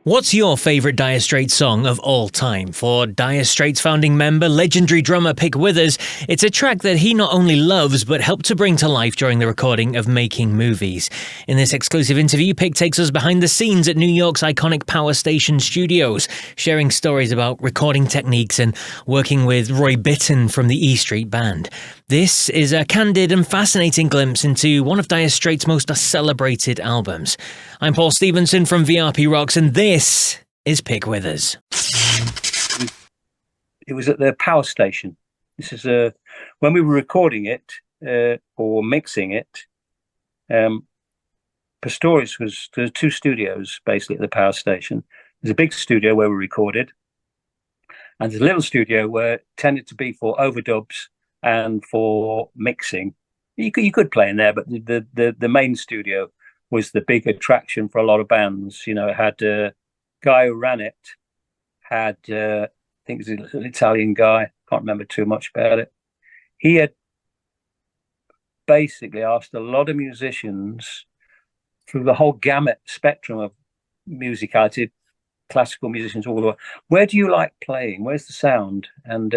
What's your favourite Dire Straits song of all time? For Dire Straits founding member, legendary drummer Pick Withers, it's a track that he not only loves but helped to bring to life during the recording of Making Movies. In this exclusive interview, Pick takes us behind the scenes at New York's iconic Power Station Studios, sharing stories about recording techniques and working with Roy Bittan from the E Street Band. This is a candid and fascinating glimpse into one of Dire Straits' most celebrated albums. I'm Paul Stevenson from VRP Rocks, and this is Pick Withers. It was at the Power Station. This is when we were recording it or mixing it. Pistorius there's two studios basically at the Power Station. There's a big studio where we recorded, and there's a little studio where it tended to be for overdubs and for mixing. You could play in there, but the main studio was the big attraction for a lot of bands. You know, it had a guy who ran it, I think it was an Italian guy, can't remember too much about it. He had basically asked a lot of musicians through the whole gamut spectrum of musicality, classical musicians all the way, where do you like playing? Where's the sound? And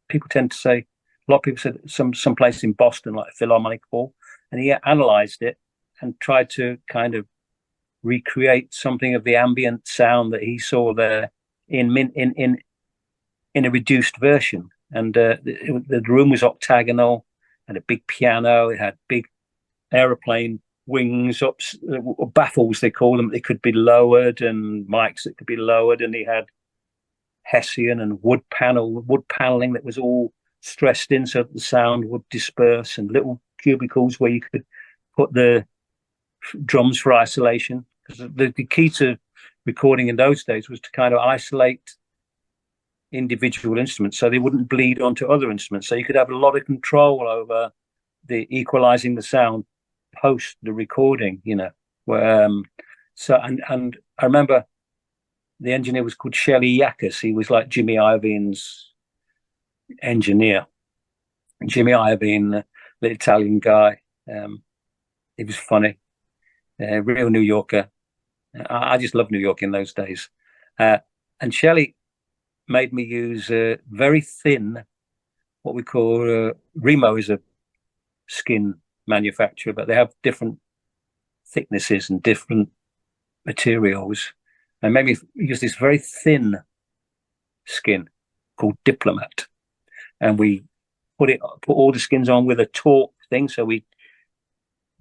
people tend to say, a lot of people said some place in Boston, like a Philharmonic Hall, and he analysed it and tried to kind of recreate something of the ambient sound that he saw there in a reduced version. And the room was octagonal, and a big piano. It had big aeroplane wings, baffles they call them. They could be lowered, and mics that could be lowered. And he had Hessian and wood paneling that was all stressed in so that the sound would disperse, and little cubicles where you could put the drums for isolation. Because the key to recording in those days was to kind of isolate individual instruments so they wouldn't bleed onto other instruments. So you could have a lot of control over the equalizing the sound post the recording, you know. And I remember the engineer was called Shelley Yakas. He was like Jimmy Iovine's engineer. Jimmy Iovine, the Italian guy, he was funny, real New Yorker. I just loved New York in those days. And Shelley made me use very thin, what we call Remo is a skin manufacturer, but they have different thicknesses and different materials. And made me use this very thin skin called Diplomat. And we put all the skins on with a torque thing. So we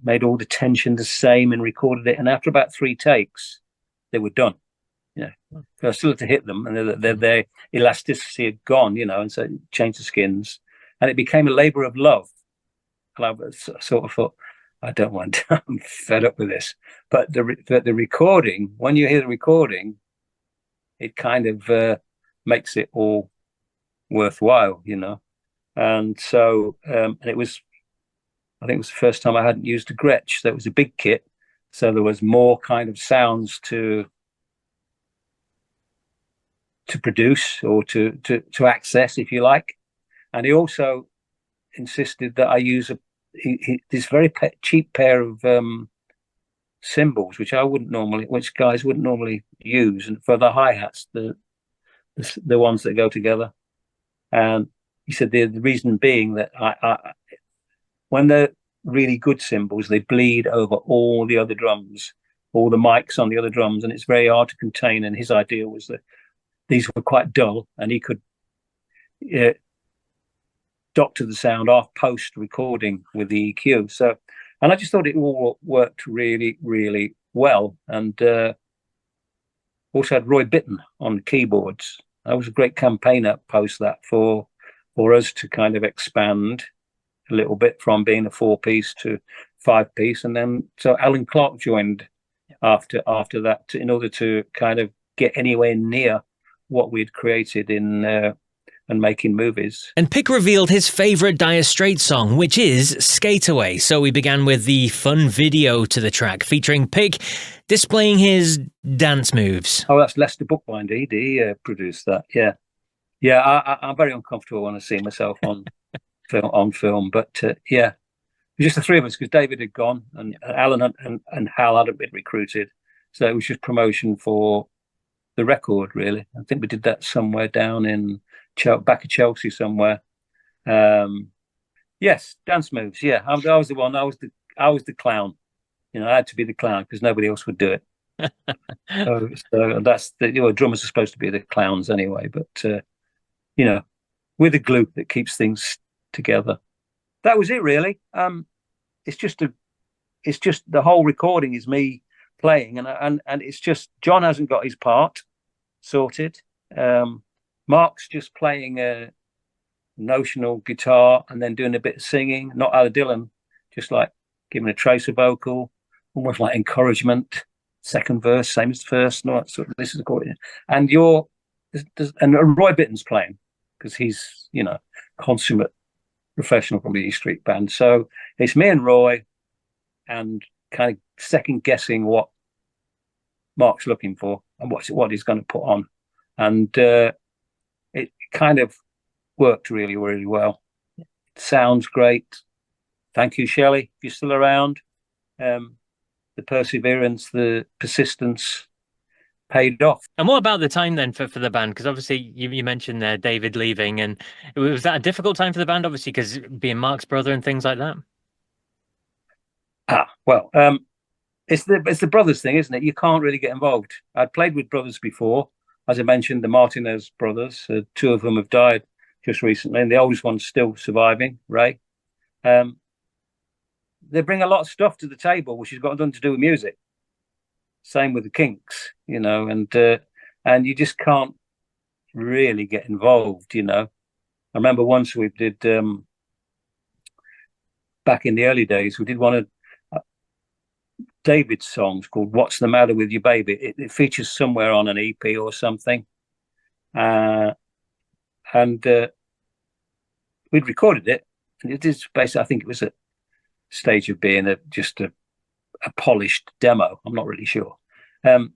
made all the tension the same and recorded it. And after about 3 takes, they were done. You know, so I still had to hit them, and their elasticity had gone, you know, and so changed the skins, and it became a labor of love. And I sort of thought, I don't want, I'm fed up with this. But the recording, when you hear the recording, it kind of makes it all worthwhile, you know. And so, and it was, I think it was the first time I hadn't used a Gretsch. So it was a big kit. So there was more kind of sounds to produce or to access, if you like. And he also insisted that I use this very cheap pair of cymbals, which guys wouldn't normally use, and for the hi-hats, the ones that go together. And he said the reason being that when they're really good cymbals, they bleed over all the other drums, all the mics on the other drums, and it's very hard to contain. And his idea was that these were quite dull, and he could doctor the sound off post recording with the EQ. So, and I just thought it all worked really, really well. And also had Roy Bittan on the keyboards. That was a great campaigner post that for us to kind of expand a little bit from being a 4-piece to 5-piece. And then so Alan Clark joined after that in order to kind of get anywhere near what we'd created in and Making Movies. And Pick revealed his favourite Dire Straits song, which is Skateaway. So we began with the fun video to the track, featuring Pick displaying his dance moves. Oh, that's Lester Bookbinder. He produced that. Yeah. I'm very uncomfortable when I see myself on film. But yeah, it was just the 3 of us because David had gone and Alan and Hal hadn't been recruited. So it was just promotion for the record, really. I think we did that somewhere down in back of Chelsea somewhere. Yes, dance moves. Yeah, I was the one. I was the clown. I had to be the clown because nobody else would do it. So that's drummers are supposed to be the clowns anyway. But we're the glue that keeps things together. That was it, really. It's just the whole recording is me playing, and it's just John hasn't got his part sorted. Mark's just playing a notional guitar and then doing a bit of singing, not Ala Dylan, just like giving a tracer vocal, almost like encouragement. Second verse, same as the first. No, so this is according. And and Roy Bittan's playing because he's consummate professional from the E Street Band. So it's me and Roy, and kind of second guessing what Mark's looking for and what he's going to put on, and it kind of worked really, really well. Sounds great. Thank you, Shelley, if you're still around. The perseverance, the persistence paid off. And what about the time then for the band? Because obviously you mentioned there David leaving, and was that a difficult time for the band? Obviously, because being Mark's brother and things like that. Well, it's the brothers thing, isn't it? You can't really get involved. I'd played with brothers before, as I mentioned, the Martinez brothers. Two of them have died just recently, and the oldest one's still surviving, Ray. They bring a lot of stuff to the table, which has got nothing to do with music. Same with the Kinks, and you just can't really get involved. I remember once we did back in the early days, we did one of David's songs called "What's the Matter with You, Baby." It features somewhere on an EP or something, and we'd recorded it, and it is basically, I think it was a stage of being just a polished demo. I'm not really sure. And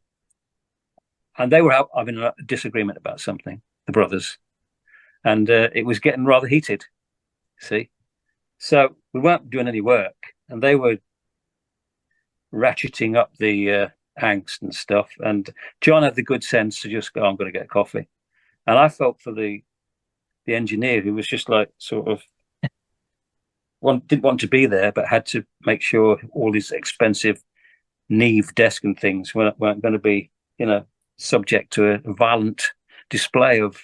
they were having a disagreement about something, the brothers, and it was getting rather heated. See, so we weren't doing any work, and they were ratcheting up the angst and stuff. And John had the good sense to just go, "I'm going to get coffee," and I felt for the engineer who was just like sort of didn't want to be there, but had to make sure all these expensive Neve desk and things weren't going to be, subject to a violent display of,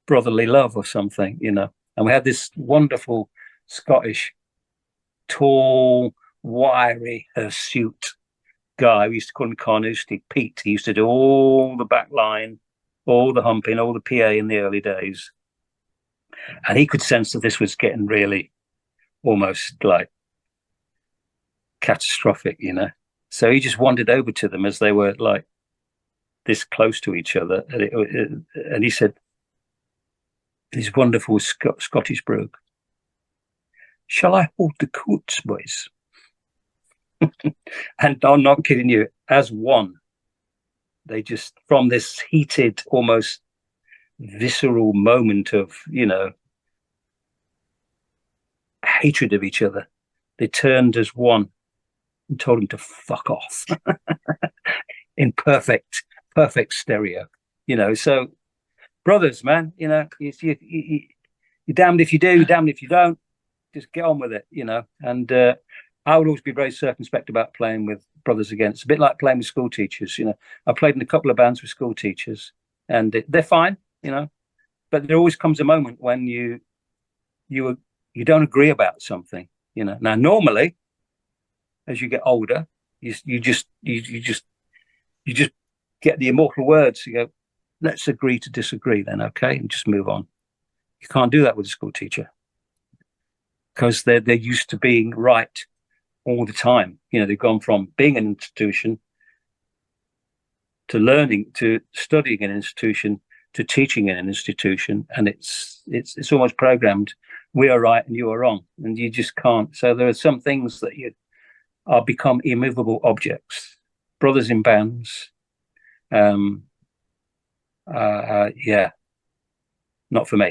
brotherly love or something, And we had this wonderful Scottish, tall, wiry, hirsute guy. We used to call him Carnoustie, Pete. He used to do all the back line, all the humping, all the PA in the early days. And he could sense that this was getting really almost like catastrophic, So he just wandered over to them as they were like this close to each other. And he said, "This wonderful Scottish brogue, shall I hold the coats, boys?" And I'm not kidding you, as one, they just, from this heated, almost visceral moment of, hatred of each other, they turned as one and told him to fuck off in perfect stereo, So brothers, man, you're damned if you do, damned if you don't. Just get on with it, And I would always be very circumspect about playing with brothers again. It's a bit like playing with school teachers, I played in a couple of bands with school teachers, and they're fine, but there always comes a moment when you don't agree about something, Now, normally, as you get older, you just get the immortal words. You go, "Let's agree to disagree, then, okay," and just move on. You can't do that with a school teacher because they're used to being right all the time. They've gone from being an institution to learning, to studying in an institution, to teaching in an institution, and it's almost programmed. We are right and you are wrong, and you just can't. So there are some things that are become immovable objects. Brothers in bands, yeah, not for me.